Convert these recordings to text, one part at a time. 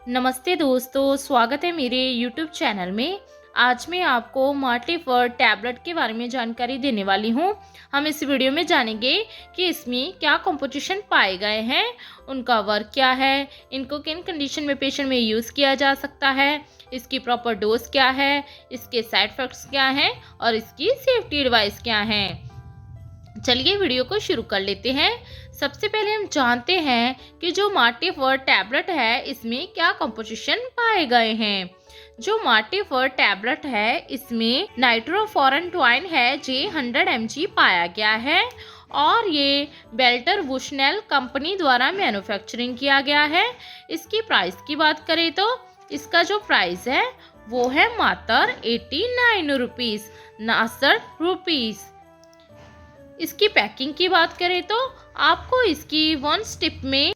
नमस्ते दोस्तों, स्वागत है मेरे YouTube चैनल में। आज मैं आपको मार्टीफर टैबलेट के बारे में जानकारी देने वाली हूँ। हम इस वीडियो में जानेंगे कि इसमें क्या कंपोजिशन पाए गए हैं, उनका वर्क क्या है, इनको किन कंडीशन में पेशेंट में यूज़ किया जा सकता है, इसकी प्रॉपर डोज क्या है, इसके साइड इफ़ेक्ट्स क्या हैं और इसकी सेफ्टी एडवाइस क्या हैं। चलिए वीडियो को शुरू कर लेते हैं। सबसे पहले हम जानते हैं कि जो मार्टीफर टैबलेट है इसमें क्या कंपोजिशन पाए गए हैं। जो मार्टीफर टैबलेट है इसमें नाइट्रोफोरेंटोइन है जे 100 mg पाया गया है और ये बेल्टर बुशनेल कंपनी द्वारा मैन्युफैक्चरिंग किया गया है। इसकी प्राइस की बात करें तो इसका जो प्राइस है वो है मात्र 89 रुपीज़, 69 रुपीज़। इसकी पैकिंग की बात करें तो आपको इसकी 1 स्टिप में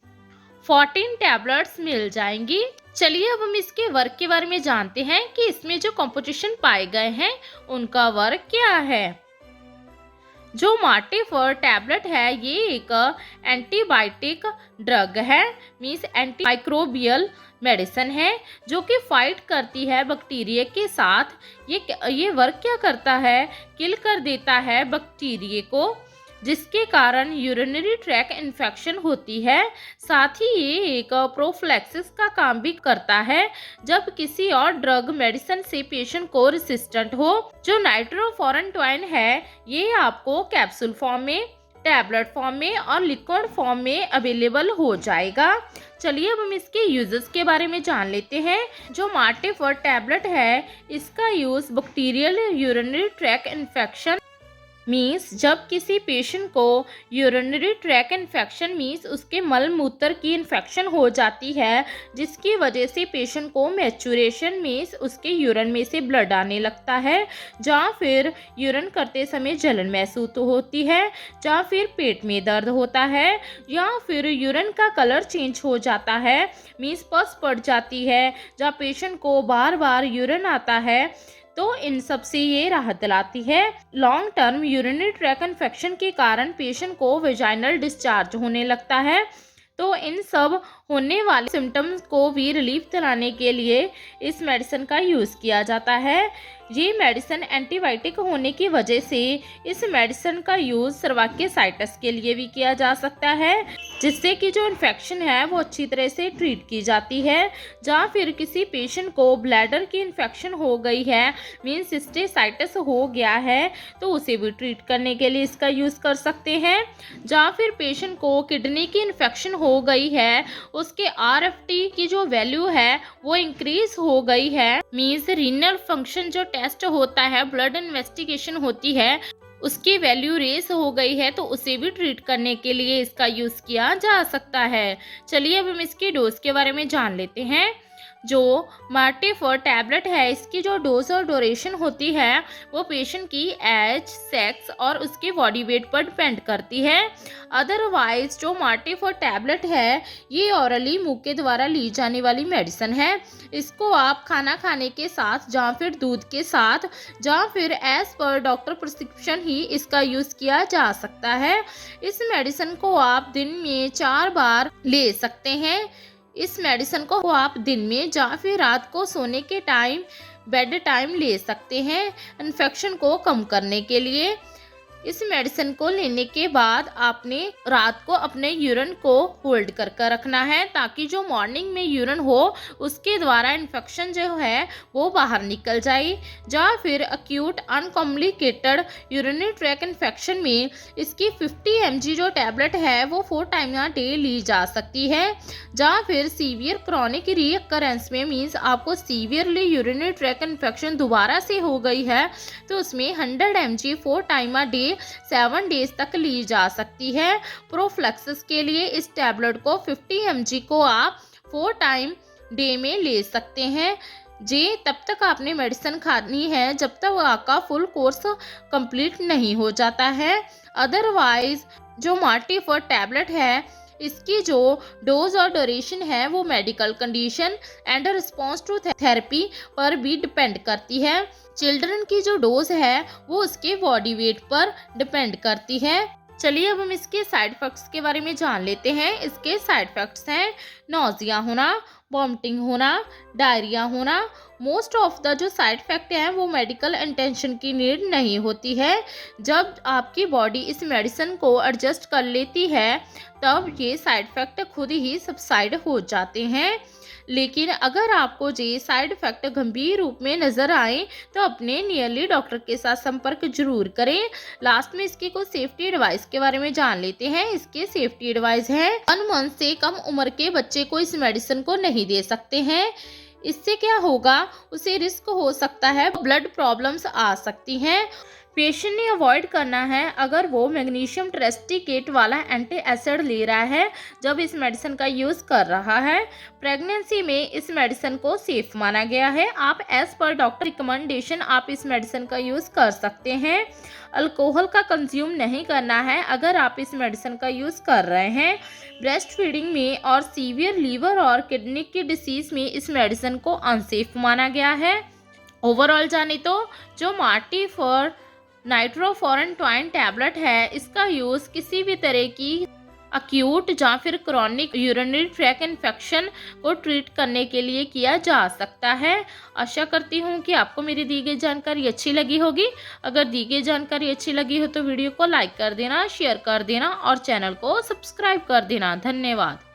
14 टैबलेट्स मिल जाएंगी। चलिए अब हम इसके वर्क के बारे में जानते हैं कि इसमें जो कंपोजिशन पाए गए हैं उनका वर्क क्या है। जो मार्टीफर टैबलेट है ये एक एंटीबायोटिक ड्रग है, मीन्स एंटी माइक्रोबियल मेडिसिन है जो कि फाइट करती है बैक्टीरिया के साथ। ये वर्क क्या करता है, किल कर देता है बैक्टीरिया को, जिसके कारण यूरिनरी ट्रैक इन्फेक्शन होती है। साथ ही ये एक प्रोफिलैक्सिस का काम भी करता है जब किसी और ड्रग मेडिसिन से पेशेंट को रेसिस्टेंट हो। जो नाइट्रोफोरेंटोइन है ये आपको कैप्सूल फॉर्म में, टैबलेट फॉर्म में और लिक्विड फॉर्म में अवेलेबल हो जाएगा। चलिए अब हम इसके यूजेस के बारे में जान लेते हैं। जो मार्टीफर टैबलेट है इसका use bacterial urinary track infection means जब किसी पेशेंट को यूरिनरी ट्रैक इन्फेक्शन मीन्स उसके मल मूत्र की इन्फेक्शन हो जाती है, जिसकी वजह से पेशेंट को मैचुरेशन मीन्स उसके यूरिन में से ब्लड आने लगता है, या फिर यूरिन करते समय जलन महसूस होती है, या फिर पेट में दर्द होता है, या फिर यूरिन का कलर चेंज हो जाता है मीन्स पस पड़ जाती है, या पेशेंट को बार बार यूरिन आता है, तो इन सब से ये राहत दिलाती है। Long term urinary track infection के कारण पेशेंट को वेजाइनल डिस्चार्ज होने लगता है, तो इन सब होने वाले सिम्टम्स को भी रिलीफ दिलाने के लिए इस मेडिसिन का यूज़ किया जाता है। ये मेडिसिन एंटीबायोटिक होने की वजह से इस मेडिसिन का यूज़ सर्वाइकल के लिए भी किया जा सकता है, जिससे कि जो इन्फेक्शन है वो अच्छी तरह से ट्रीट की जाती है। या फिर किसी पेशेंट को ब्लैडर की इन्फेक्शन हो गई है मीन्स सिस्टिसाइटिस हो गया है, तो उसे भी ट्रीट करने के लिए इसका यूज़ कर सकते हैं। या फिर पेशेंट को किडनी की इन्फेक्शन हो गई है, उसके RFT की जो वैल्यू है वो इंक्रीज हो गई है मीन्स रीनल फंक्शन जो टेस्ट होता है, ब्लड इन्वेस्टिगेशन होती है, उसकी वैल्यू रेस हो गई है, तो उसे भी ट्रीट करने के लिए इसका यूज़ किया जा सकता है। चलिए अब हम इसकी डोज के बारे में जान लेते हैं। जो मार्टीफर टैबलेट है इसकी जो डोज और ड्यूरेशन होती है वो पेशेंट की एज, सेक्स और उसके बॉडी वेट पर डिपेंड करती है। अदरवाइज जो मार्टीफर टैबलेट है ये ऑरली मुंह के द्वारा ली जाने वाली मेडिसिन है। इसको आप खाना खाने के साथ या फिर दूध के साथ या फिर एज पर डॉक्टर प्रिस्क्रिप्शन ही इसका यूज़ किया जा सकता है। इस मेडिसिन को आप दिन में 4 बार ले सकते हैं। इस मेडिसिन को आप दिन में या फिर रात को सोने के टाइम बेड टाइम ले सकते हैं इन्फेक्शन को कम करने के लिए। इस मेडिसिन को लेने के बाद आपने रात को अपने यूरिन को होल्ड कर कर रखना है, ताकि जो मॉर्निंग में यूरिन हो उसके द्वारा इन्फेक्शन जो है वो बाहर निकल जाए। या फिर acute uncomplicated urinary track infection में इसकी 50 mg जो टैबलेट है वो 4 टाइम या डे ली जा सकती है। या फिर सीवियर क्रॉनिक रीअकरेंस में मीन्स आपको सीवियरली यूरिनरी ट्रैक इन्फेक्शन दोबारा से हो गई है, तो उसमें 100 mg 4 time a day 7 days तक ली जा सकती है। प्रोफिलैक्सिस के लिए इस टैबलेट को 50 mg को आप 4 टाइम डे में ले सकते हैं। जी तब तक आपने मेडिसिन खानी है जब तक आपका फुल कोर्स कंप्लीट नहीं हो जाता है। अदरवाइज जो मार्टीफर टैबलेट है इसकी जो डोज और ड्यूरेशन है वो medical condition and response to therapy पर भी डिपेंड करती है। चिल्ड्रन की जो डोज है वो उसके बॉडी वेट पर डिपेंड करती है। चलिए अब हम इसके साइड इफेक्ट्स के बारे में जान लेते हैं। इसके साइड इफेक्ट्स हैं नौजिया होना, वॉमिटिंग होना, डायरिया होना। मोस्ट ऑफ द जो साइड इफ़ेक्ट हैं वो मेडिकल इंटेंशन की नीड नहीं होती है। जब आपकी बॉडी इस मेडिसिन को एडजस्ट कर लेती है तब ये साइड इफ़ेक्ट खुद ही सबसाइड हो जाते हैं। लेकिन अगर आपको ये साइड इफ़ेक्ट गंभीर रूप में नज़र आए तो अपने नियरली डॉक्टर के साथ संपर्क जरूर करें। लास्ट में इसकी कुछ सेफ्टी एडवाइस के बारे में जान लेते हैं। इसके सेफ्टी एडवाइस है 1 मंथ से कम उम्र के बच्चे को इस मेडिसिन को नहीं दे सकते हैं। इससे क्या होगा, उसे रिस्क हो सकता है, ब्लड प्रॉब्लम्स आ सकती हैं। पेशेंट ने अवॉइड करना है अगर वो मैग्नीशियम ट्रेस्टिकेट वाला एंटी एसिड ले रहा है जब इस मेडिसिन का यूज़ कर रहा है। प्रेगनेंसी में इस मेडिसिन को सेफ माना गया है। आप एज पर डॉक्टर रिकमेंडेशन आप इस मेडिसिन का यूज़ कर सकते हैं। अल्कोहल का कंज्यूम नहीं करना है अगर आप इस मेडिसिन का यूज़ कर रहे हैं। ब्रेस्ट फीडिंग में और सीवियर लीवर और किडनी की डिसीज़ में इस मेडिसिन को अनसेफ माना गया है। ओवरऑल जाने तो जो मार्टी फॉर नाइट्रोफॉरन ट्वाइन टैबलेट है, इसका यूज़ किसी भी तरह की अक्यूट या फिर क्रॉनिक यूरिनरी ट्रैक इन्फेक्शन को ट्रीट करने के लिए किया जा सकता है। आशा करती हूँ कि आपको मेरी दी गई जानकारी अच्छी लगी होगी। अगर दी गई जानकारी अच्छी लगी हो तो वीडियो को लाइक कर देना, शेयर कर देना और चैनल को सब्सक्राइब कर देना। धन्यवाद।